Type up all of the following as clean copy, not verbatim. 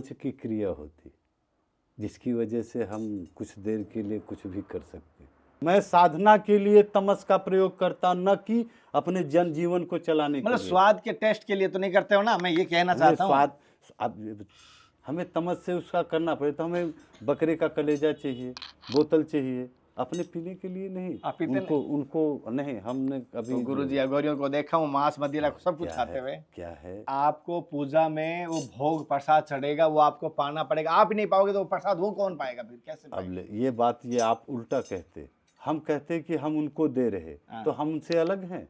पंच की क्रिया होती, जिसकी वजह से हम कुछ देर के लिए कुछ भी कर सकते। मैं साधना के लिए तमस का प्रयोग करता, न कि अपने जन जीवन को चलाने के मतलब लिए। स्वाद के टेस्ट के लिए तो नहीं करते हो ना, मैं ये कहना हमें चाहता हूँ। स्वाद, अब हमें तमस से उसका करना पड़े तो हमें बकरे का कलेजा चाहिए, बोतल चाहिए, अपने पीने के लिए नहीं। आप पीते उनको नहीं, हमने अभी तो गुरुजी अघोरियों को देखा हूँ मांस मदिरा सब कुछ क्या खाते है, हुए। क्या है, आपको पूजा में वो भोग प्रसाद चढ़ेगा, वो आपको पाना पड़ेगा। आप ही नहीं पाओगे तो वो प्रसाद वो कौन पाएगा फिर, कैसे पाएगा? ये बात ये आप उल्टा कहते, हम कहते कि हम उनको दे रहे, तो हम उनसे अलग हैं।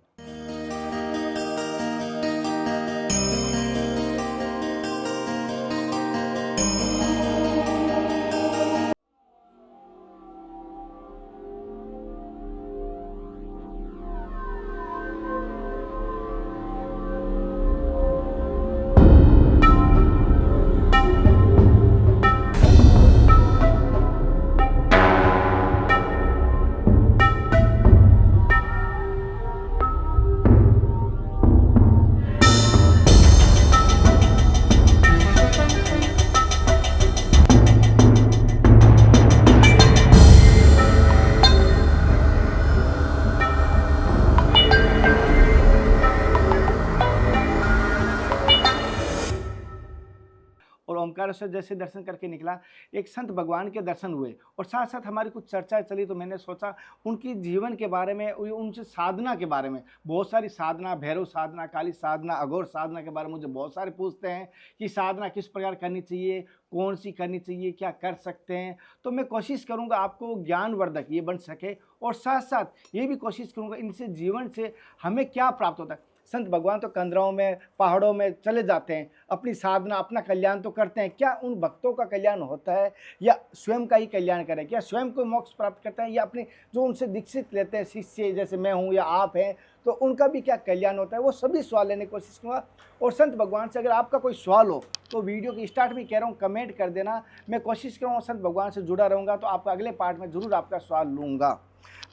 और ओमकारेश्वर जैसे दर्शन करके निकला, एक संत भगवान के दर्शन हुए और साथ साथ हमारी कुछ चर्चा चली, तो मैंने सोचा उनकी जीवन के बारे में, उनसे साधना के बारे में, बहुत सारी साधना, भैरव साधना, काली साधना, अघोर साधना के बारे में मुझे बहुत सारे पूछते हैं कि साधना किस प्रकार करनी चाहिए, कौन सी करनी चाहिए, क्या कर सकते हैं। तो मैं कोशिश करूँगा आपको ज्ञानवर्धक ये बन सके, और साथ साथ ये भी कोशिश करूँगा इनसे जीवन से हमें क्या प्राप्त होता है। संत भगवान तो कंदराओं में, पहाड़ों में चले जाते हैं, अपनी साधना, अपना कल्याण तो करते हैं। क्या उन भक्तों का कल्याण होता है, या स्वयं का ही कल्याण करें? क्या स्वयं को मोक्ष प्राप्त करते हैं, या अपने जो उनसे दीक्षित लेते हैं शिष्य, जैसे मैं हूँ या आप हैं, तो उनका भी क्या कल्याण होता है? वो सभी सवाल लेने की कोशिश करूँगा। और संत भगवान से अगर आपका कोई सवाल हो तो वीडियो के स्टार्ट में कह रहा हूँ कमेंट कर देना। मैं कोशिश करूँगा संत भगवान से जुड़ा रहूँगा, तो आपका अगले पार्ट में जरूर आपका सवाल लूँगा।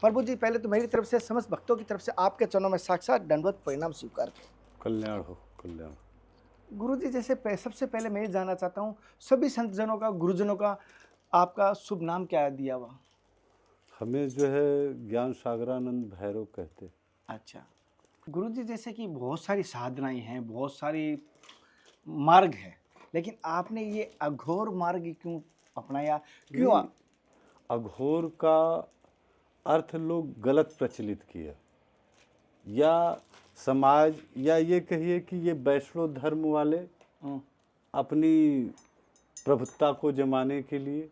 प्रभु जी, पहले तो मेरी तरफ से, समस्त भक्तों की तरफ से आपके चरणों में साक्षात दंडवत प्रणाम स्वीकार करें। कल्याण हो, कल्याण। गुरु जी, जैसे सबसे पहले मैं ये जानना चाहता हूँ, सभी संतजनों का, गुरुजनों का आपका शुभ नाम क्या दिया हुआ? हमें जो है ज्ञान सागरानंद भैरव कहते। अच्छा गुरु जी, जैसे कि बहुत सारी साधनाएं हैं, बहुत सारी मार्ग है, लेकिन आपने ये अघोर मार्ग क्यों अपनाया, क्यों? अघोर का अर्थ लोग गलत प्रचलित किया, या समाज, या ये कहिए कि ये वैष्णव धर्म वाले अपनी प्रभुत्ता को जमाने के लिए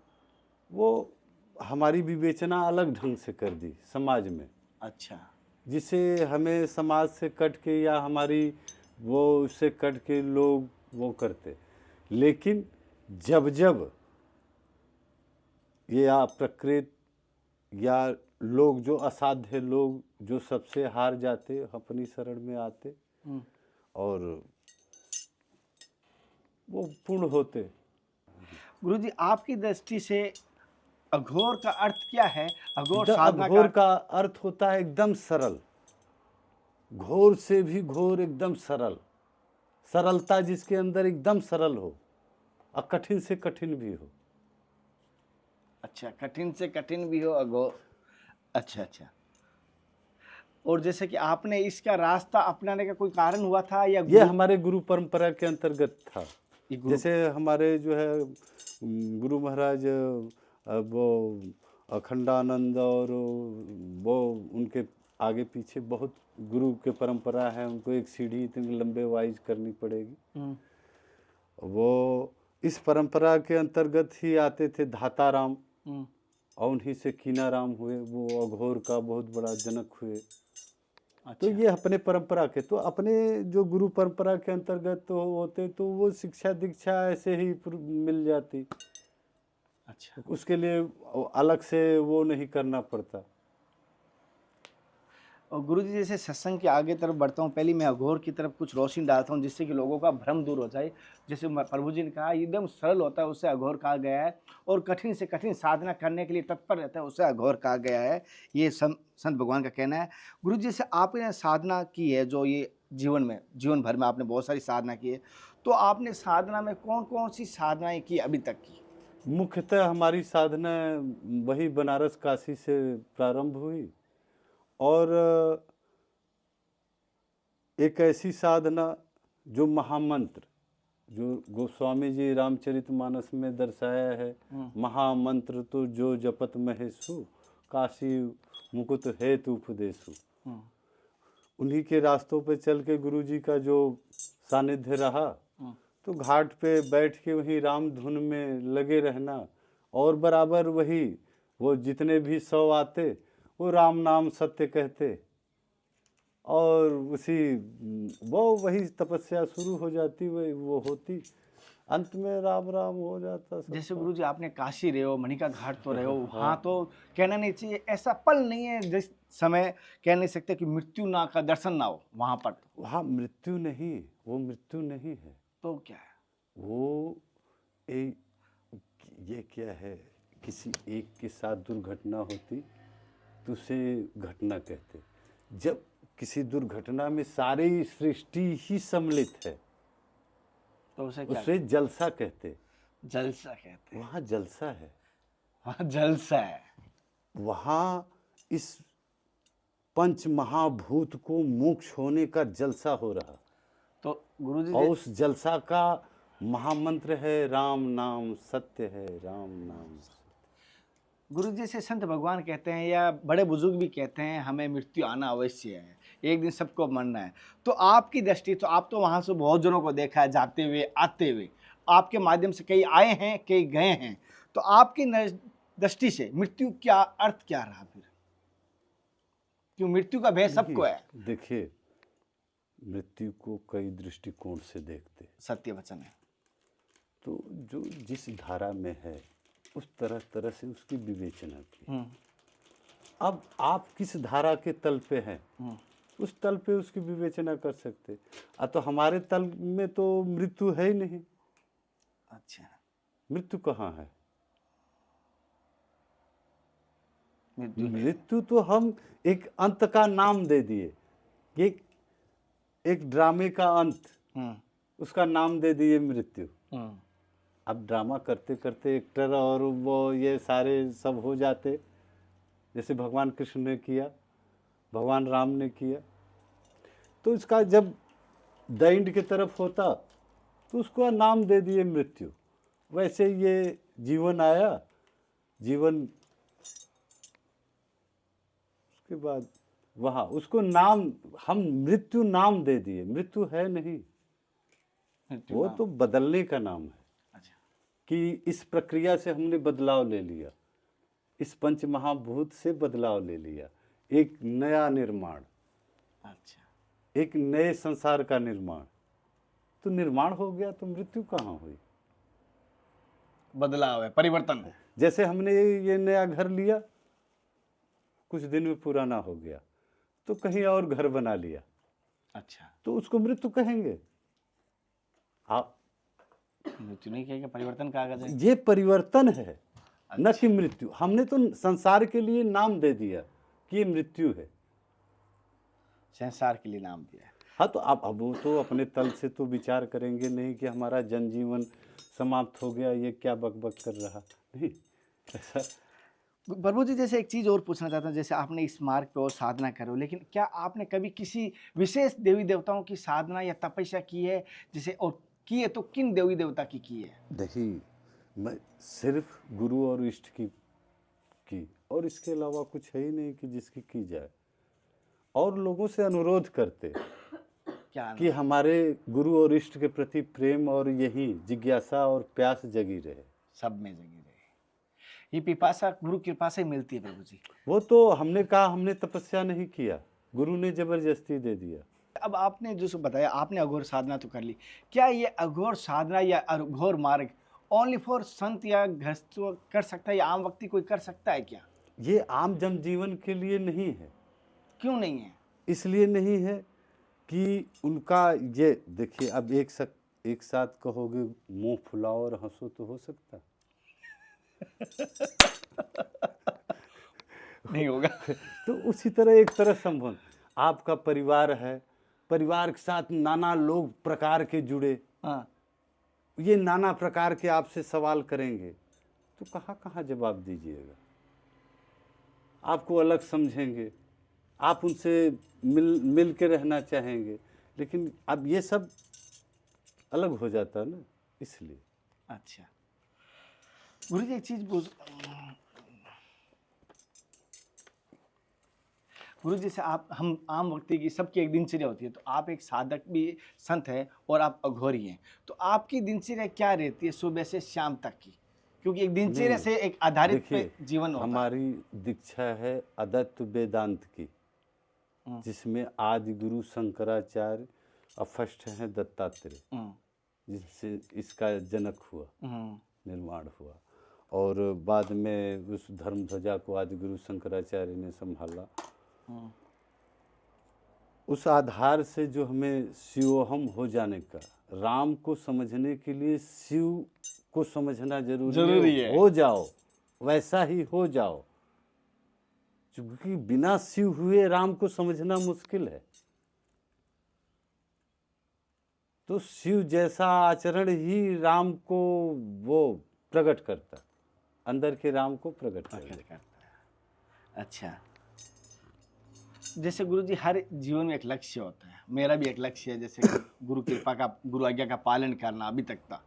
वो हमारी विवेचना अलग ढंग से कर दी समाज में। अच्छा, जिसे हमें समाज से कट के, या हमारी वो उससे कट के लोग वो करते। लेकिन जब जब ये प्रकृति या लोग जो असाध्य लोग जो सबसे हार जाते, अपनी शरण में आते और वो पूर्ण होते। गुरुजी, आपकी दृष्टि से अघोर का अर्थ क्या है? अघोर साधना अघोर का अर्थ होता है एकदम सरल, घोर से भी घोर, एकदम सरल, सरलता जिसके अंदर एकदम सरल हो, और कठिन से कठिन भी हो। अच्छा, कठिन से कठिन भी हो अघोर। अच्छा अच्छा। और जैसे कि आपने इसका रास्ता अपनाने का कोई कारण हुआ था, या ये हमारे गुरु परंपरा के अंतर्गत था। जैसे हमारे जो है गुरु महाराज वो अखंडानंद, और वो उनके आगे पीछे बहुत गुरु के परंपरा है, उनको एक सीढ़ी इतनी लंबे वाइज करनी पड़ेगी। वो इस परंपरा के अंतर्गत ही आते थे धाताराम, और उन्हीं से कीनाराम हुए, वो अघोर का बहुत बड़ा जनक हुए। अच्छा। तो ये अपने परंपरा के, तो अपने जो गुरु परंपरा के अंतर्गत तो होते, तो वो शिक्षा दीक्षा ऐसे ही मिल जाती। अच्छा, उसके लिए अलग से वो नहीं करना पड़ता। और गुरुजी, जैसे सत्संग के आगे तरफ बढ़ता हूँ, पहले मैं अघोर की तरफ कुछ रोशनी डालता हूँ, जिससे कि लोगों का भ्रम दूर हो जाए। जैसे प्रभु जी ने कहा एकदम सरल होता है, उससे अघोर कहा गया है, और कठिन से कठिन साधना करने के लिए तत्पर रहता है, उससे अघोर कहा गया है। ये संत भगवान का कहना है। गुरु जी, जैसे आपने साधना की है, जो ये जीवन भर में आपने बहुत सारी साधना की है, तो आपने साधना में कौन कौन सी साधनाएं की अभी तक की? मुख्यतः हमारी साधना वही बनारस काशी से प्रारंभ हुई, और एक ऐसी साधना जो महामंत्र, जो गोस्वामी जी रामचरितमानस में दर्शाया है, महामंत्र तो जो जपत महेशु, काशी मुकुट हेतु उपदेशु। उन्हीं के रास्तों पे चल के गुरु जी का जो सानिध्य रहा, तो घाट पे बैठ के वही राम धुन में लगे रहना, और बराबर वही वो जितने भी 100 आते वो राम नाम सत्य कहते, और वही तपस्या शुरू हो जाती, वो होती, अंत में राम राम हो जाता सब। जैसे गुरु जी आपने काशी रहे हो, मणिका घाट तो रहे हो, वहाँ तो कहना नहीं चाहिए, ऐसा पल नहीं है जिस समय कह नहीं सकते कि मृत्यु ना का दर्शन ना हो वहाँ पर। वहाँ मृत्यु नहीं, वो मृत्यु नहीं है। तो क्या है वो ये क्या है, किसी एक के साथ दुर्घटना होती तो उसे घटना कहते। जब किसी दुर्घटना में सारी सृष्टि ही सम्मिलित है तो उसे जलसा कहते। जलसा कहते हैं। वहाँ जलसा है, वहाँ जलसा है, वहाँ इस पंच महाभूत को मोक्ष होने का जलसा हो रहा। तो गुरुजी और उस जलसा का महामंत्र है राम नाम सत्य है, राम नाम। गुरुजी से संत भगवान कहते हैं या बड़े बुजुर्ग भी कहते हैं हमें मृत्यु आना अवश्य है, एक दिन सबको मरना है। तो आपकी दृष्टि, तो आप तो वहाँ से बहुत जनों को देखा है जाते हुए आते हुए, आपके माध्यम से कई आए हैं कई गए हैं, तो आपकी दृष्टि से मृत्यु क्या अर्थ क्या रहा फिर? क्यों मृत्यु का भय सबको है? देखिए, मृत्यु को कई दृष्टिकोण से देखते, सत्य वचन है। तो जो जिस धारा में है उस तरह तरह से उसकी विवेचना की। अब आप किस धारा के तल पे हैं, उस तल पे उसकी विवेचना कर सकते। तो हमारे तल में तो मृत्यु है ही नहीं। अच्छा, मृत्यु कहाँ है? मृत्यु तो हम एक अंत का नाम दे दिए, एक ड्रामे का अंत, उसका नाम दे दिए मृत्यु। अब ड्रामा करते करते एक्टर और वो ये सारे सब हो जाते, जैसे भगवान कृष्ण ने किया, भगवान राम ने किया। तो इसका जब द एंड की तरफ होता तो उसको नाम दे दिए मृत्यु। वैसे ये जीवन आया, जीवन उसके बाद वहाँ उसको नाम हम मृत्यु नाम दे दिए। मृत्यु है नहीं, वो तो बदलने का नाम है। अच्छा। कि इस प्रक्रिया से हमने बदलाव ले लिया, इस पंच महाभूत से बदलाव ले लिया, एक नया निर्माण। अच्छा, एक नए संसार का निर्माण। तो निर्माण हो गया तो मृत्यु कहाँ हुई? बदलाव है, परिवर्तन है। जैसे हमने ये नया घर लिया, कुछ दिन में पुराना हो गया, तो कहीं और घर बना लिया। अच्छा, तो उसको मृत्यु कहेंगे? आप मृत्यु नहीं कहेंगे, परिवर्तन कहा जाए। ये परिवर्तन है, न कि मृत्यु। हमने तो संसार के लिए नाम दे दिया कि ये मृत्यु है, संसार के लिए नाम दिया है। हाँ, तो अब वो तो अपने तल से तो विचार करेंगे नहीं कि हमारा जनजीवन समाप्त हो गया, ये क्या बकबक कर रहा। नहीं, ऐसा। प्रभु जी, जैसे एक चीज़ और पूछना चाहता हूँ, जैसे आपने इस मार्ग पे और साधना करो, लेकिन क्या आपने कभी किसी विशेष देवी देवताओं की साधना या तपस्या की है? जैसे और की है तो किन देवी देवता की है? देखिए, मैं सिर्फ गुरु और इष्ट की और इसके अलावा कुछ है ही नहीं कि जिसकी की जाए। और लोगों से अनुरोध करते क्या कि हमारे गुरु और इष्ट के प्रति प्रेम और यही जिज्ञासा और प्यास जगी रहे, सब में जगी रहे। ये पिपासा गुरु कृपा से मिलती है प्रभु जी। वो तो हमने कहा, हमने तपस्या नहीं किया, गुरु ने जबरदस्ती दे दिया। अब आपने जो बताया, आपने अघोर साधना तो कर ली, क्या ये अघोर साधना या अघोर मार्ग ओनली फॉर संत या गृहस्थ कर सकता है या आम व्यक्ति कोई कर सकता है क्या? ये आम जनजीवन के लिए नहीं है। क्यों नहीं है? इसलिए नहीं है कि उनका ये देखिए, अब एक साथ कहोगे मुंह फुलाओ और हंसो तो हो सकता नहीं होगा। तो उसी तरह एक तरह संबंध, आपका परिवार है, परिवार के साथ नाना लोग प्रकार के जुड़े, ये नाना प्रकार के आपसे सवाल करेंगे, तो कहाँ कहाँ जवाब दीजिएगा? आपको अलग समझेंगे, आप उनसे मिल के रहना चाहेंगे, लेकिन अब ये सब अलग हो जाता है ना, इसलिए। अच्छा गुरु जी, एक चीज पूछ, गुरु जी से आप, हम आम व्यक्ति की सबकी एक दिनचर्या होती है, तो आप एक साधक भी संत है और आप अघोरी हैं, तो आपकी दिनचर्या क्या रहती है सुबह से शाम तक की? क्योंकि एक दिनचर्या नहीं, से एक आधारित पे देखिए, जीवन होता है। हमारी दीक्षा है अद्वैत वेदांत की, जिसमें आदि गुरु शंकराचार्य और फर्स्ट हैं दत्तात्रेय, जिनसे इसका जनक हुआ, निर्माण हुआ, और बाद में उस धर्म ध्वजा को आदि गुरु शंकराचार्य ने संभाला। उस आधार से जो हमें शिवोहम हो जाने का, राम को समझने के लिए शिव को समझना जरूरी है। हो जाओ, वैसा ही हो जाओ, क्योंकि बिना शिव हुए राम को समझना मुश्किल है। तो शिव जैसा आचरण ही राम को वो प्रकट करता, अंदर के राम को प्रकट करता है। अच्छा, जैसे गुरु जी हर जीवन में एक लक्ष्य होता है, मेरा भी एक लक्ष्य है, जैसे गुरु कृपा का, गुरु आज्ञा का पालन करना अभी तक था,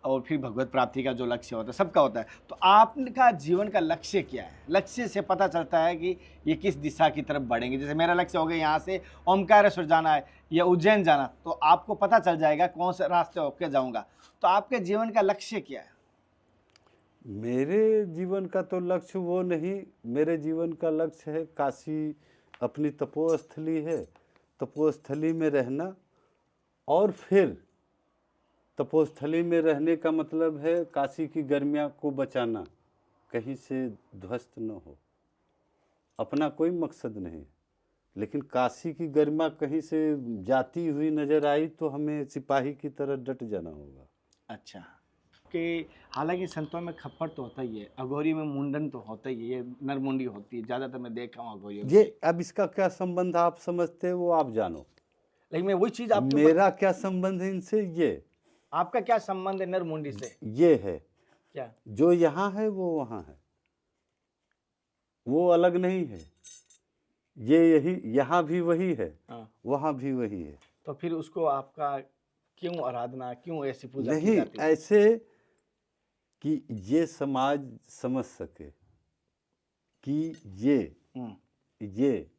और फिर भगवत प्राप्ति का जो लक्ष्य होता है सबका होता है। तो आपका जीवन का लक्ष्य क्या है? लक्ष्य से पता चलता है कि ये किस दिशा की तरफ बढ़ेंगे। जैसे मेरा लक्ष्य हो गया यहाँ से ओमकारेश्वर जाना है या उज्जैन जाना, तो आपको पता चल जाएगा कौन से रास्ते होकर जाऊँगा। तो आपके जीवन का लक्ष्य क्या है? मेरे जीवन का तो लक्ष्य वो नहीं, मेरे जीवन का लक्ष्य है काशी अपनी तपोस्थली है, तपोस्थली में रहना, और फिर तपोस्थली में रहने का मतलब है काशी की गर्मियाँ को बचाना, कहीं से ध्वस्त न हो। अपना कोई मकसद नहीं, लेकिन काशी की गरिमा कहीं से जाती हुई नजर आई तो हमें सिपाही की तरह डट जाना होगा। अच्छा, कि हालांकि संतों में खप्पड़ तो होता ही है, अघोरी में मुंडन तो होता ही है, ये नरमुंडी होती है, ज़्यादातर मैं देखा हूँ अघोरियों में। ये अब इसका क्या संबंध आप समझते हो वो आप जानो, लेकिन मैं वही चीज़ आपके मेरा क्या संबंध है इनसे? ये आपका क्या संबंध है नरमुंडी से? ये है, क्या जो यहाँ है वो वहाँ है, वो अलग नहीं है, ये यही, यहाँ भी वही है, वहाँ भी वही है। तो फिर उसको आपका क्यों आराधना, क्यों ऐसी पूजा की नहीं जाती है? ऐसे कि ये समाज समझ सके कि ये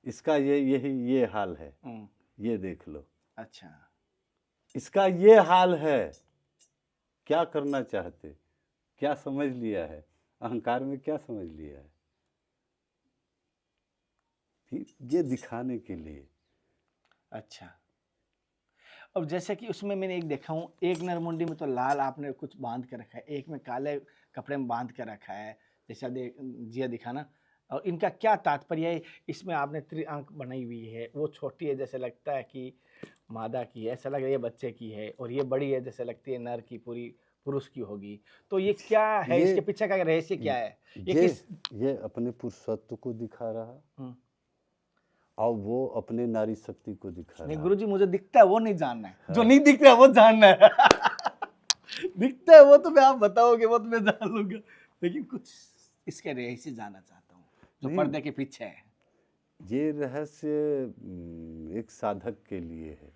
इसका ये हाल है, ये देख लो। अच्छा, इसका ये हाल है, क्या करना चाहते, क्या समझ लिया है, अहंकार में क्या समझ लिया है, कि ये दिखाने के लिए। अच्छा, अब जैसे कि उसमें मैंने एक देखा हूँ, एक नरमुंडी में तो लाल आपने कुछ बांध के रखा है, एक में काले कपड़े में बांध के रखा है, जैसा जिया दिखाना। और इनका क्या तात्पर्य है? इसमें आपने त्रिअंक बनाई हुई है, वो छोटी है जैसे लगता है कि मादा की है, ऐसा लग रहा है ये बच्चे की है, और ये बड़ी है जैसे लगती है नर की, पूरी पुरुष की होगी। तो ये क्या है, इसके पीछे का रहस्य क्या है? ये अपने पुरुषत्व को दिखा रहा और वो अपने नारी शक्ति को दिखा नहीं रहा। गुरुजी, मुझे दिखता है वो नहीं जानना है, जो नहीं दिखता है वो जानना है। दिखता है वो तो मैं आप बताओगे, वो तो मैं जान लूंगा, लेकिन कुछ इसके रहस्य जानना चाहता हूँ जो पर्दे के पीछे है। ये रहस्य एक साधक के लिए है,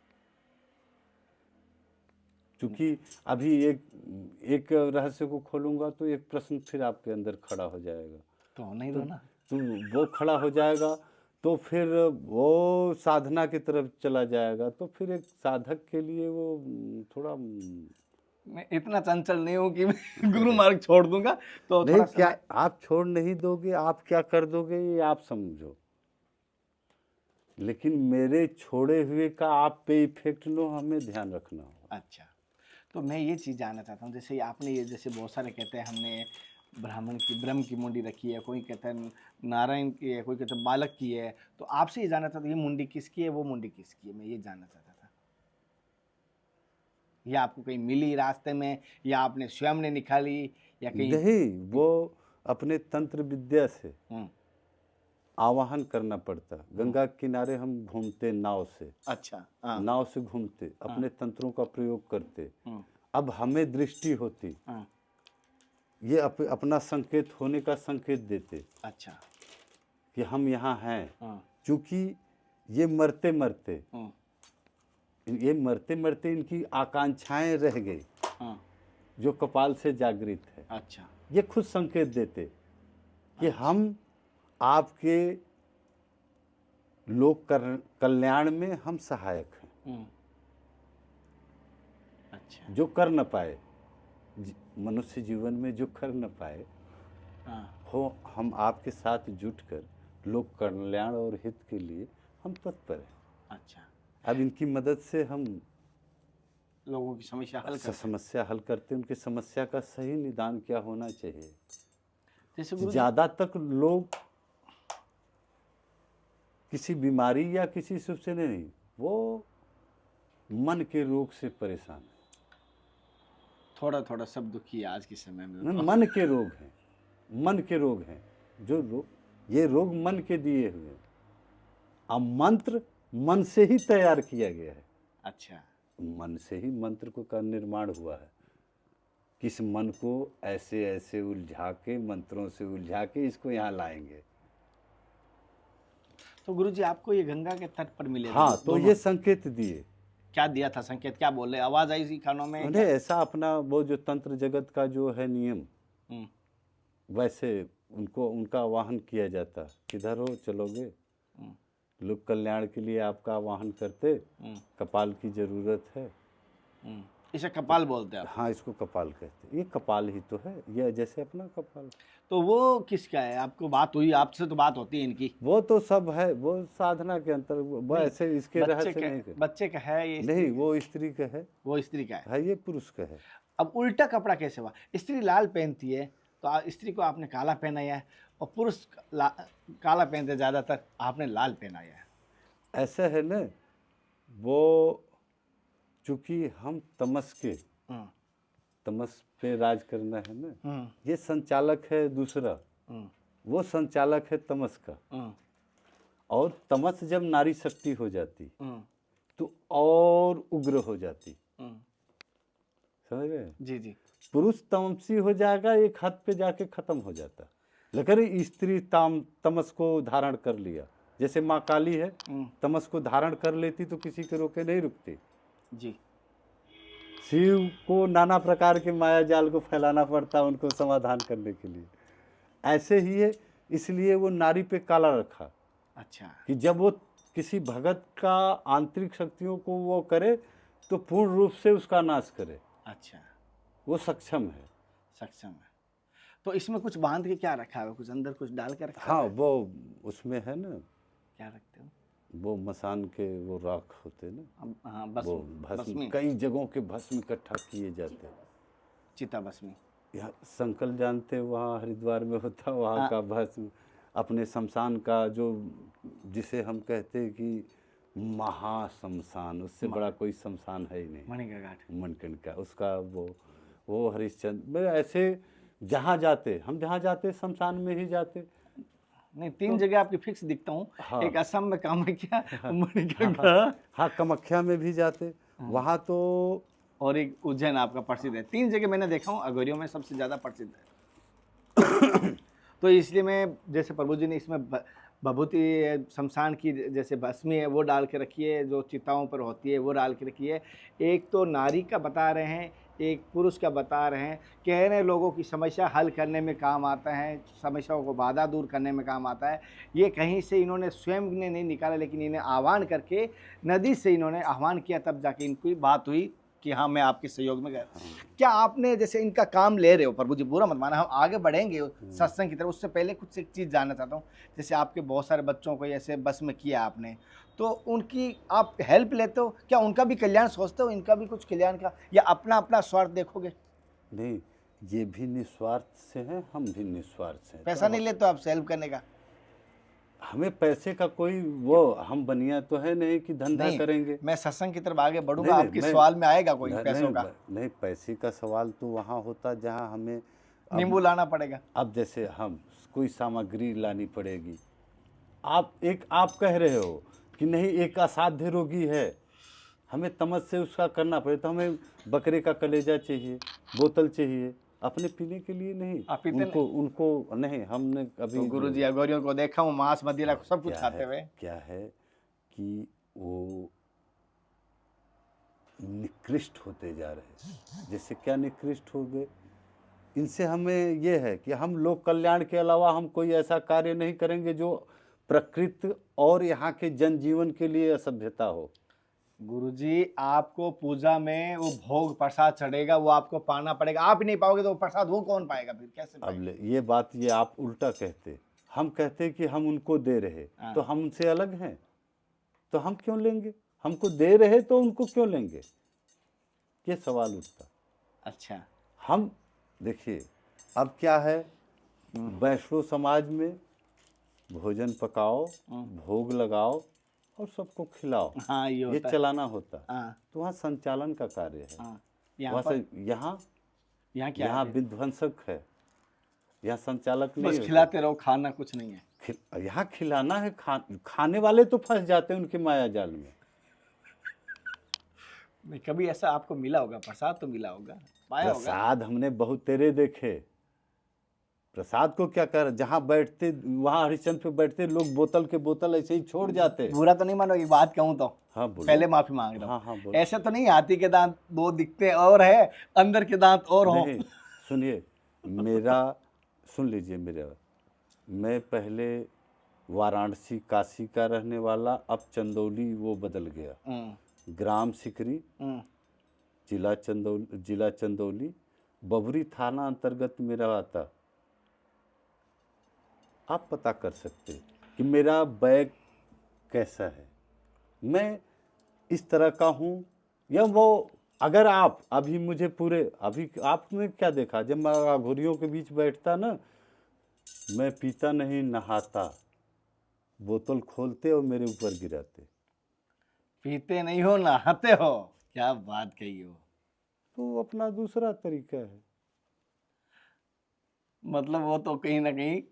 क्योंकि अभी एक रहस्य को खोलूंगा तो एक प्रश्न फिर आपके अंदर खड़ा हो जाएगा, तो नहीं दो ना, तो वो खड़ा हो जाएगा तो फिर वो साधना की तरफ चला जाएगा, तो फिर एक साधक के लिए वो थोड़ा, मैं इतना चंचल नहीं हूँ कि मैं गुरु मार्ग छोड़ दूंगा। तो नहीं, क्या आप छोड़ नहीं दोगे, आप क्या कर दोगे ये आप समझो, लेकिन मेरे छोड़े हुए का आप पे इफेक्ट नो हमें ध्यान रखना होगा। अच्छा, तो मैं ये चीज़ जानना चाहता हूँ, जैसे आपने ये, जैसे बहुत सारे कहते हैं हमने ब्राह्मण की, ब्रह्म की मुंडी रखी है, कोई कहता है नारायण की है, कोई कहता है बालक की है, तो आपसे ये जानना चाहता हूँ ये मुंडी किसकी है, वो मुंडी किसकी है, मैं ये जानना चाहता था। या आपको कहीं मिली रास्ते में, या आपने स्वयं ने निकाली, या कहीं? नहीं, वो अपने तंत्र विद्या से आवाहन करना पड़ता। गंगा किनारे हम घूमते नाव से। अच्छा, नाव से घूमते, अपने तंत्रों का प्रयोग करते अब हमें दृष्टि होती, हाँ, ये अपना संकेत होने का संकेत देते अच्छा, कि हम यहाँ हैं। हाँ, क्योंकि ये मरते मरते हाँ, ये मरते मरते इनकी आकांक्षाएं रह गई हाँ, जो कपाल से जागृत है। अच्छा, ये खुद संकेत देते कि हम आपके लोक कल्याण में हम सहायक हैं। अच्छा, जो कर न पाए मनुष्य जीवन में, जो कर न पाए हाँ, हो, हम आपके साथ जुटकर लोक कल्याण और हित के लिए हम तत्पर हैं। अच्छा, अब इनकी मदद से हम लोगों की समस्या हल कर समस्या हल करते हैं। उनकी समस्या का सही निदान क्या होना चाहिए। जैसे गुरु जी, ज्यादा तक लोग किसी बीमारी या किसी सुख से नहीं, वो मन के रोग से परेशान है। थोड़ा थोड़ा सब दुखी है आज के समय में। मन के रोग हैं, मन के रोग हैं जो रोग, ये रोग मन के दिए हुए हैं। अब मंत्र मन से ही तैयार किया गया है। अच्छा, मन से ही मंत्र को का निर्माण हुआ है। किस मन को ऐसे ऐसे उलझा के, मंत्रों से उलझा के इसको यहाँ लाएंगे। तो गुरु जी आपको ये गंगा के तट पर मिले थे हाँ, तो दोनों। ये संकेत दिए। क्या दिया था संकेत, क्या बोले, आवाज आई थी कानों में? उन्हें ऐसा अपना वो जो तंत्र जगत का जो है नियम, हम्म, वैसे उनको उनका आवाहन किया जाता। किधर हो, चलोगे? लोक कल्याण के लिए आपका आवाहन करते। कपाल की जरूरत है। इसे कपाल बोलते हैं आप? हाँ, इसको कपाल कहते। ये कपाल ही तो है, ये जैसे अपना कपाल। तो वो किसका है? आपको बात हुई, आपसे तो बात होती है इनकी? वो तो सब है, वो साधना के अंतर, वो ऐसे इसके रहस्य नहीं कर। बच्चे का है ये? नहीं, वो स्त्री का है। वो स्त्री का है। ये पुरुष का है। अब उल्टा कपड़ा कैसे हुआ? स्त्री लाल पहनती है तो स्त्री को आपने काला पहनाया है, और पुरुष काला पहनते ज्यादातर, आपने लाल पहनाया है। ऐसा है ना, वो चूंकि हम तमस के, तमस पे राज करना है ना, ये संचालक है दूसरा, वो संचालक है तमस का। और तमस जब नारी शक्ति हो जाती तो और उग्र हो जाती। समझ गए? जी जी। पुरुष तमसी हो जाएगा, एक हद पे जाके खत्म हो जाता। लेकिन स्त्री तमस को धारण कर लिया, जैसे माँ काली है, तमस को धारण कर लेती तो किसी के रोके नहीं रुकती जी। शिव को नाना प्रकार के माया जाल को फैलाना पड़ता उनको समाधान करने के लिए। ऐसे ही है, इसलिए वो नारी पे काला रखा। अच्छा। कि जब वो किसी भगत का आंतरिक शक्तियों को वो करे तो पूर्ण रूप से उसका नाश करे। अच्छा, वो सक्षम है। सक्षम है। तो इसमें कुछ बांध के क्या रखा है? कुछ अंदर कुछ डाल के रखा हाँ, है? वो उसमें है ना, क्या रखते हो? वो मसान के वो राख होते ना। हाँ, वो भस्म, कई जगहों के भस्म इकट्ठा किए जाते हैं। चिता भस्मी। यहाँ संकल जानते, वहाँ हरिद्वार में होता, वहाँ का भस्म। अपने शमशान का जो, जिसे हम कहते हैं कि महाशमशान, उससे बड़ा कोई शमशान है ही नहीं, मणिका घाट, मनकंड का, उसका वो हरिश्चंद्र। ऐसे जहाँ जाते, हम जहाँ जाते शमशान में ही जाते। नहीं, 3 जगह आपकी फिक्स दिखता हूँ। हाँ, एक असम में कामाख्या, मणिका घाट, हाँ, कामाख्या में भी जाते वहाँ तो, और एक उज्जैन आपका प्रसिद्ध है। 3 जगह मैंने देखा हूँ, अघोरियों में सबसे ज़्यादा प्रसिद्ध है। तो इसलिए मैं, जैसे प्रभु जी ने इसमें भभूति शमशान की जैसे भस्मी है वो डाल के रखी है, जो चिताओं पर होती है वो डाल के रखी है। एक तो नारी का बता रहे हैं, एक पुरुष का बता रहे हैं। कह रहे लोगों की समस्या हल करने में काम आता है, समस्याओं को बाधा दूर करने में काम आता है। ये कहीं से इन्होंने स्वयं ने नहीं निकाला, लेकिन इन्हें आह्वान करके नदी से इन्होंने आह्वान किया, तब जाके इनकी बात हुई कि हाँ मैं आपके सहयोग में गया। क्या आपने जैसे इनका काम ले रहे हो, प्रभु जी बुरा मत माना, हम आगे बढ़ेंगे सत्संग की तरफ, उससे पहले कुछ एक चीज़ जानना चाहता हूँ। जैसे आपके बहुत सारे बच्चों को ऐसे बस में किया आपने, तो उनकी आप हेल्प लेते हो क्या? उनका भी कल्याण सोचते हो, इनका भी कुछ कल्याण का, या अपना अपना स्वार्थ देखोगे? नहीं, ये भी निस्वार्थ से हैं, हम भी निस्वार्थ से हैं। पैसा नहीं लेते हो आपसे हेल्प करने का? हमें पैसे का कोई वो, हम बनिया तो है नहीं कि धंधा करेंगे। मैं सत्संग की तरफ आगे बढ़ूंगा, आपके सवाल में आएगा कोई पैसों का? नहीं, पैसे का सवाल तो वहाँ होता जहाँ हमें नींबू लाना पड़ेगा। अब जैसे हम कोई सामग्री लानी पड़ेगी, आप कह रहे हो कि नहीं, एक असाध्य रोगी है हमें तमस से उसका करना पड़े तो हमें बकरे का कलेजा चाहिए, बोतल चाहिए, अपने पीने के लिए नहीं। आप पीते उनको उनको नहीं, हमने अभी तो गुरु जी अघोरियों को देखा हूँ मांस मदिरा सब कुछ खाते हुए। क्या है कि वो निकृष्ट होते जा रहे हैं। जैसे क्या निकृष्ट हो गए, इनसे हमें ये है कि हम लोक कल्याण के अलावा हम कोई ऐसा कार्य नहीं करेंगे जो प्रकृति और यहाँ के जनजीवन के लिए असभ्यता हो। गुरुजी आपको पूजा में वो भोग प्रसाद चढ़ेगा, वो आपको पाना पड़ेगा, आप ही नहीं पाओगे तो वो प्रसाद वो कौन पाएगा फिर, कैसे अब पाएगा? ये बात ये आप उल्टा कहते, हम कहते कि हम उनको दे रहे तो हम उनसे अलग हैं, तो हम क्यों लेंगे? हमको दे रहे तो उनको क्यों लेंगे? ये सवाल उठता। अच्छा, हम देखिए अब क्या है, वैष्णव समाज में भोजन पकाओ, भोग लगाओ और सबको खिलाओ, हाँ ये ये होता है। चलाना होता। हाँ तो वहाँ संचालन का कार्य है। हाँ, यहाँ वहाँ पर से यहाँ क्या यहाँ है? विध्वंसक है, यहाँ संचालक नहीं बस होते। खिलाते रहो, खाना कुछ नहीं है। यहाँ खिलाना है, खाने वाले तो फंस जाते हैं उनके माया जाल में। नहीं, कभी ऐसा आपको मिला होगा, प्रसाद तो मिला होगा, पाया होगा। प्रसाद हमने बहुत तेरे देखे। प्रसाद को क्या कर, जहाँ बैठते वहाँ हरिश्चंद्र पे बैठते लोग बोतल के बोतल ऐसे ही छोड़ जाते। बुरा तो नहीं मानो, एक बात कहूँ तो हाँ बोलो। पहले माफी मांग रहा हूँ। हाँ बोलो। ऐसे तो नहीं हाथी के दांत दो दिखते और है, अंदर के दांत और हो। नहीं, सुनिए मेरा, सुन लीजिए मेरा, मैं पहले वाराणसी काशी का रहने वाला, अब चंदौली वो बदल गया। ग्राम सिकरी, जिला चंदौली, बबरी थाना अंतर्गत मेरा आता। आप पता कर सकते कि मेरा बैग कैसा है, मैं इस तरह का हूँ या वो। अगर आप अभी मुझे पूरे, अभी आपने क्या देखा, जब मैं अघोरियों के बीच बैठता ना, मैं पीता नहीं, नहाता, बोतल खोलते और मेरे ऊपर गिराते। पीते नहीं हो, नहाते हो, क्या बात कही हो। तो अपना दूसरा तरीका है। मतलब वो तो कहीं ना कहीं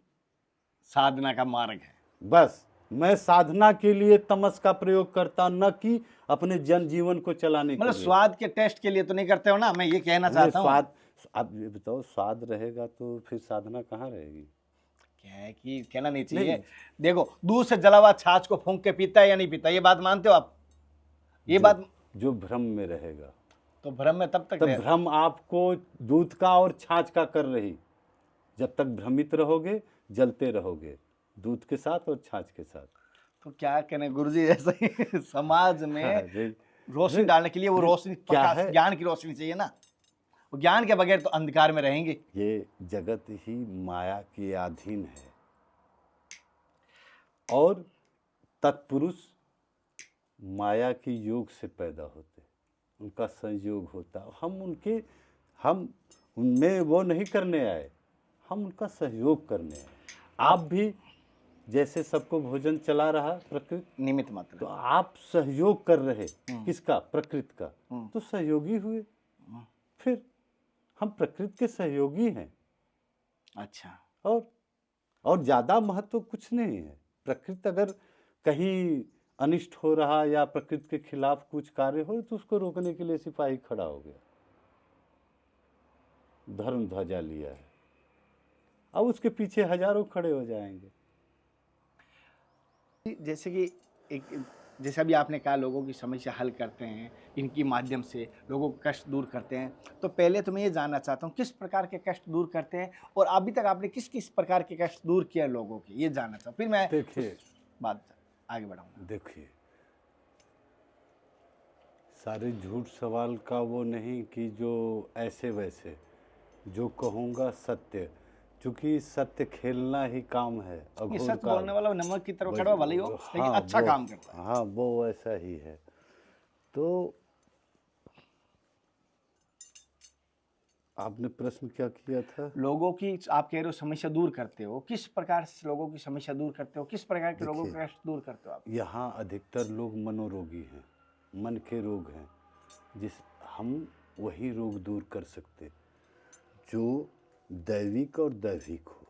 साधना का मार्ग है। बस मैं साधना के लिए तमस का प्रयोग करता, न कि अपने जनजीवन को चलाने के मतलब लिए। स्वाद के टेस्ट के लिए तो नहीं करते हो ना, मैं ये कहना नहीं, चाहता हूँ। स्वाद, आप ये बताओ, स्वाद रहेगा तो फिर साधना कहाँ रहेगी? क्या है कि कहना नहीं चाहिए। देखो, दूध से जला हुआ छाछ को फूंक के पीता है या नहीं पीता, ये बात मानते हो आप? ये बात जो भ्रम में रहेगा, तो भ्रम में तब तक तब भ्रम आपको दूध का और छाछ का कर रही। जब तक भ्रमित रहोगे, जलते रहोगे, दूध के साथ और छाछ के साथ। तो क्या कहने गुरुजी, ऐसा ही समाज में रोशनी डालने के लिए वो रोशनी, क्या प्रकाश, है? ज्ञान की रोशनी चाहिए ना। वो ज्ञान के बगैर तो अंधकार में रहेंगे। ये जगत ही माया के अधीन है और तत्पुरुष माया के योग से पैदा होते, उनका संयोग होता। हम उनमें वो नहीं करने आए, हम उनका सहयोग करने आए। आप भी जैसे सबको भोजन चला रहा प्रकृति, निमित्त मात्र, तो आप सहयोग कर रहे किसका? प्रकृति का, तो सहयोगी हुए। फिर हम प्रकृति के सहयोगी हैं। अच्छा, और ज़्यादा महत्व कुछ नहीं है। प्रकृति अगर कहीं अनिष्ट हो रहा या प्रकृति के खिलाफ कुछ कार्य हो तो उसको रोकने के लिए सिपाही खड़ा हो गया, धर्म ध्वजा लिया है, अब उसके पीछे हजारों खड़े हो जाएंगे। जैसे कि जैसा भी आपने कहा, लोगों की समस्या हल करते हैं, इनकी माध्यम से लोगों को कष्ट दूर करते हैं। तो पहले तो मैं ये जानना चाहता हूँ किस प्रकार के कष्ट दूर करते हैं, और अभी तक आपने किस किस प्रकार के कष्ट दूर किया लोगों के, ये जानना चाहता हूँ। फिर मैं देखिए, बात आगे बढ़ाऊंगा। देखिए, सारे झूठ सवाल का वो नहीं कि जो ऐसे वैसे, जो कहूँगा सत्य, क्योंकि सत्य खेलना ही काम है। ये सच बोलने वाला नमक की तरफ कड़वा भले ही हो, लेकिन अच्छा काम करता है। हाँ, वो ऐसा ही है। तो आपने प्रश्न क्या किया था? लोगों की, आप कह रहे हो समस्या दूर करते हो, किस प्रकार से लोगों की समस्या दूर करते हो, किस प्रकार के लोगों का कष्ट दूर करते हो आप? यहाँ अधिकतर लोग मनोरोगी हैं, मन के रोग हैं, हम वही रोग दूर कर सकते जो दैविक और दैविक हो।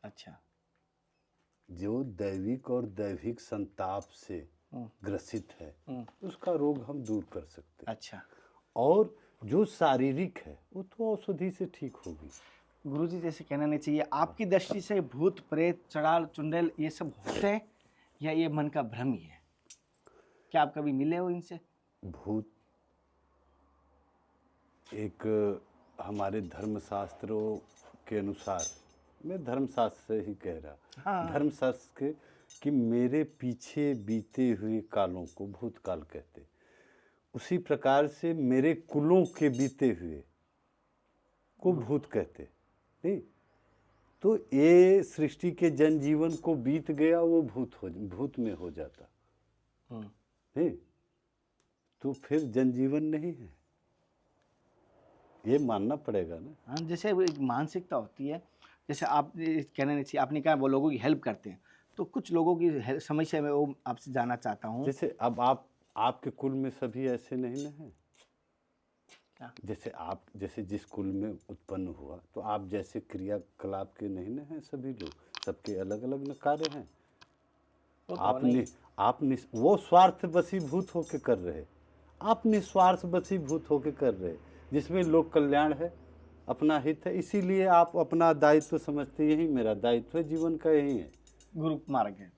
अच्छा, जो दैविक और दैविक संताप से ग्रसित है, उसका रोग हम दूर कर सकते हैं। अच्छा और जो शारीरिक है वो तो औषधि से ठीक होगी। गुरुजी, जैसे कहना नहीं चाहिए, आपकी दृष्टि से भूत प्रेत चड़ाल चुड़ैल ये सब होते हैं या ये मन का भ्रम ही है? क्या आप कभी मिले हो इनसे? भूत एक हमारे धर्मशास्त्रों के अनुसार, मैं धर्मशास्त्र से ही कह रहा, हाँ। धर्मशास्त्र के कि मेरे पीछे बीते हुए कालों को भूतकाल कहते, उसी प्रकार से मेरे कुलों के बीते हुए को भूत कहते। नहीं तो ये सृष्टि के जनजीवन को बीत गया वो भूत में हो जाता। नहीं तो फिर जनजीवन नहीं है, ये मानना पड़ेगा ना। हाँ, जैसे वो एक मानसिकता होती है, जैसे आप कहना नहीं चाहिए, आपने कहा वो लोगों की हेल्प करते हैं, तो कुछ लोगों की समस्या में वो आपसे जानना चाहता हूँ। जैसे अब आपके कुल में सभी ऐसे नहीं ना हैं। क्या? जैसे आप जैसे जिस कुल में उत्पन्न हुआ तो आप जैसे क्रियाकलाप के नहीं ना हैं सभी लोग, सबके अलग अलग न कार्य हैं। आपने वो स्वार्थ वशीभूत होके कर रहे, आप निस्वार्थ वशीभूत होके कर रहे, जिसमें लोक कल्याण है, अपना हित है, इसीलिए आप अपना दायित्व समझते, यही मेरा दायित्व है, जीवन का यही है। गुरु मार्ग है।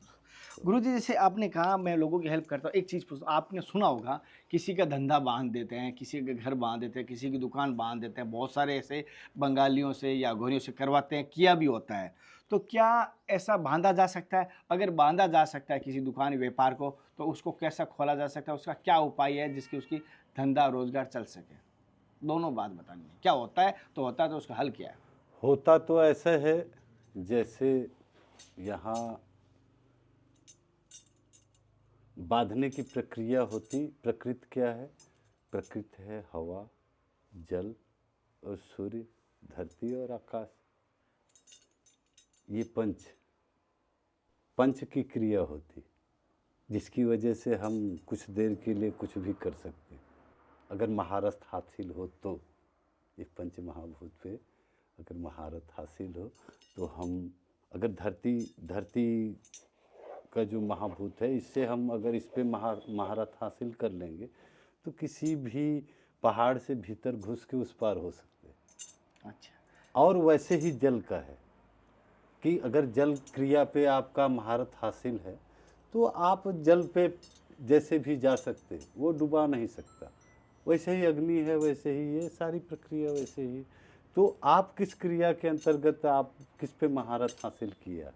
गुरु जी, जैसे आपने कहा मैं लोगों की हेल्प करता हूँ, एक चीज़ पूछता हूँ, आपने सुना होगा किसी का धंधा बांध देते हैं, किसी के घर बांध देते हैं, किसी की दुकान बांध देते हैं, बहुत सारे ऐसे बंगालियों से या घोरियों से करवाते हैं, किया भी होता है। तो क्या ऐसा बांधा जा सकता है? अगर बांधा जा सकता है किसी दुकान व्यापार को, तो उसको कैसा खोला जा सकता है? उसका क्या उपाय है जिसकी उसकी धंधा रोजगार चल सके? दोनों बात बतानी है, क्या होता है तो होता है, तो उसका हल क्या है? होता तो ऐसा है जैसे यहाँ बांधने की प्रक्रिया होती, प्रकृति क्या है? प्रकृति है हवा, जल और सूर्य, धरती और आकाश। ये पंच की क्रिया होती, जिसकी वजह से हम कुछ देर के लिए कुछ भी कर सकते हैं, अगर महारत हासिल हो तो। ये पंच महाभूत पे अगर महारत हासिल हो तो हम, अगर धरती का जो महाभूत है, इससे हम अगर इस पे महारत हासिल कर लेंगे तो किसी भी पहाड़ से भीतर घुस के उस पार हो सकते हैं। अच्छा। और वैसे ही जल का है कि अगर जल क्रिया पे आपका महारत हासिल है तो आप जल पे जैसे भी जा सकते, वो डुबा नहीं सकता। वैसे ही अग्नि है, वैसे ही ये सारी प्रक्रिया वैसे ही। तो आप किस क्रिया के अंतर्गत आप किस पे महारत हासिल किया,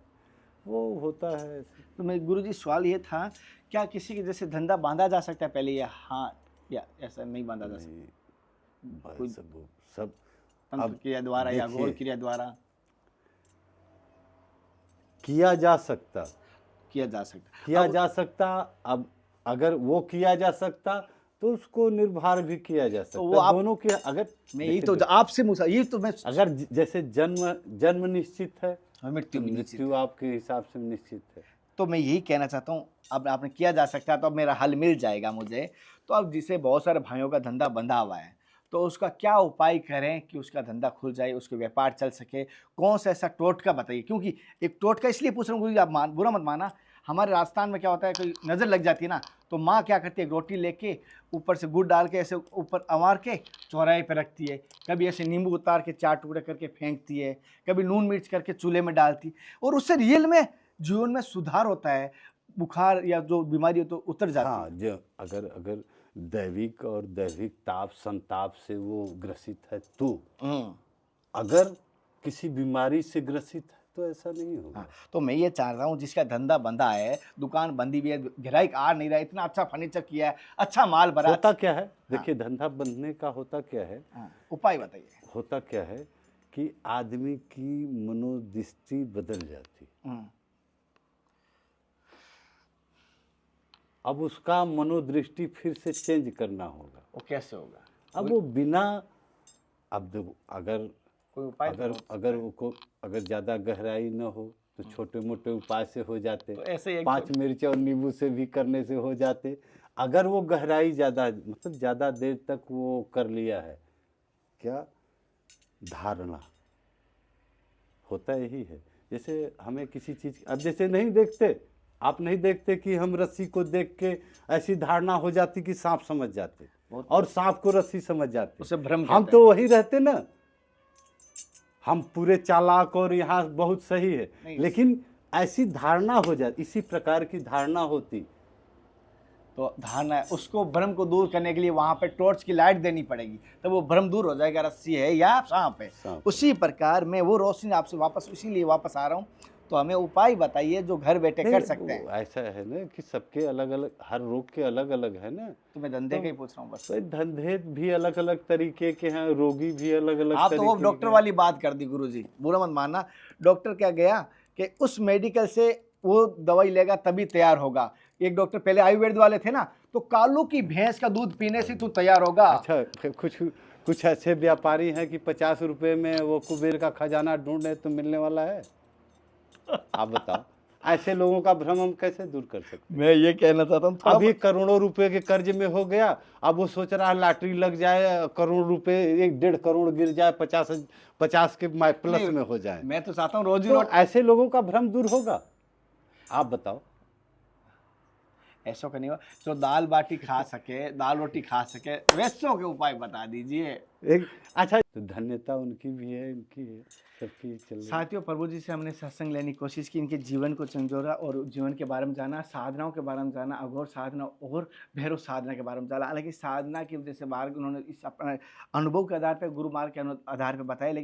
वो होता है ऐसे। तो मैं गुरुजी, सवाल ये था, क्या किसी के जैसे धंधा बांधा जा सकता है पहले, या हाँ, या ऐसा नहीं बांधा जा सकता? कोई सब तंत्र क्रिया द्वारा या घोर क्रिया द्वारा किया जा सकता, किया जा सकता। अब अगर वो किया जा सकता तो उसको निर्भर भी किया जा सकता। तो वो आप, दोनों के, अगर मैं यही तो आपसे ये तो मैं, अगर जैसे जन्म निश्चित है, मृत्यु आपके हिसाब से निश्चित है। तो मैं यही कहना चाहता हूँ, अब आपने किया जा सकता है तो अब मेरा हल मिल जाएगा मुझे। तो अब जिसे बहुत सारे भाइयों का धंधा बंधा हुआ है, तो उसका क्या उपाय करें कि उसका धंधा खुल जाए, उसके व्यापार चल सके? कौन सा ऐसा टोटका बताइए, क्योंकि एक टोटका इसलिए पूछ रहा हूँ गुरु जी, आप बुरा मत माना, हमारे राजस्थान में क्या होता है, कोई नज़र लग जाती है ना, तो माँ क्या करती है, रोटी लेके ऊपर से गुड़ डाल के ऐसे ऊपर अंवार के चौराहे पे रखती है, कभी ऐसे नींबू उतार के 4 टुकड़े करके फेंकती है, कभी नून मिर्च करके चूल्हे में डालती है, और उससे रियल में जीवन में सुधार होता है, बुखार या जो बीमारी हो तो उतर जाती है। हाँ, जो अगर दैविक और दैविक ताप संताप से वो ग्रसित है तो, अगर किसी बीमारी से ग्रसित है तो ऐसा नहीं होगा। हाँ, तो मैं ये चाह रहा हूँ, जिसका धंधा बंधा है, दुकान बंदी भी है, ग्राहक आ नहीं रहा है, इतना अच्छा फर्नीचर किया है, अच्छा माल भरा, होता क्या है, देखिए धंधा बंधने का होता क्या है, उपाय बताइए। होता क्या है कि आदमी की मनोदृष्टि बदल जाती, अब उसका मनोदृष्टि फिर से चेंज करना होगा। वो कैसे होगा? अब वो बिना, अब देखो, अगर कोई उपाय अगर ज़्यादा गहराई न हो तो छोटे मोटे उपाय से हो जाते, तो ऐसे 5 मिर्च और नींबू से भी करने से हो जाते। अगर वो गहराई ज़्यादा, मतलब ज़्यादा देर तक वो कर लिया है, क्या धारणा होता यही है। जैसे हमें किसी चीज़, अब जैसे नहीं देखते, आप नहीं देखते कि हम रस्सी को देख के ऐसी धारणा हो जाती कि सांप समझ जाते बहुत- और सांप को रस्सी समझ जाते। उसे भ्रम हम कहते तो वही रहते ना, हम पूरे चालाक और यहाँ बहुत सही है, नहीं। लेकिन ऐसी धारणा हो जाती, इसी प्रकार की धारणा होती। तो धारणा है, उसको भ्रम को दूर करने के लिए वहां पे टॉर्च की लाइट देनी पड़ेगी, तब वो भ्रम दूर हो जाएगा, रस्सी है या सांप है। सांप। उसी प्रकार मैं वो रोशनी आपसे वापस इसीलिए वापस आ रहा हूँ, तो हमें उपाय बताइए जो घर बैठे कर नहीं, सकते हैं। वो ऐसा है ना कि सबके अलग अलग, हर रोग के अलग अलग है ना। तो मैं धंधे का ही पूछ रहा हूँ बस। तो धंधे भी अलग अलग तरीके के हैं, रोगी भी अलग अलग आप तो वो तरीके डॉक्टर के वाली बात कर दी गुरुजी, बुरा मत मानना। डॉक्टर क्या गया कि उस मेडिकल से वो दवाई लेगा तभी तैयार होगा। एक डॉक्टर पहले आयुर्वेद वाले थे ना, तो कालू की भैंस का दूध पीने से तू तैयार होगा। अच्छा, कुछ कुछ ऐसे व्यापारी हैं कि 50 रुपए में वो कुबेर का खजाना ढूंढे तो मिलने वाला है। आप बताओ, ऐसे लोगों का भ्रम हम कैसे दूर कर सकते हैं? मैं ये कहना चाहता हूँ, अब ये करोड़ों रुपए के कर्ज में हो गया, अब वो सोच रहा है लॉटरी लग जाए, करोड़ रुपए, 1-1.5 करोड़ गिर जाए, 50 के प्लस में हो जाए, मैं तो चाहता हूँ रोजी तो रोटी ऐसे लोगों का भ्रम दूर होगा? आप बताओ। ऐसा नहीं हो जो दाल बाटी खा सके, दाल रोटी खा सके, वैसों के उपाय बता दीजिए। एक अच्छा, तो धन्यता उनकी भी है, इनकी है, सबकी चल रही है। साथियों, प्रभु जी से हमने सत्संग लेने की कोशिश की, इनके जीवन को संजोरा और जीवन के बारे में जाना, साधनाओं के बारे में जाना, अघोर साधना और भैरव साधना के बारे में जाना। हालांकि साधना की वजह से बाहर उन्होंने इस अपने अनुभव के आधार पर, गुरु मार्ग के आधार पर बताया, लेकिन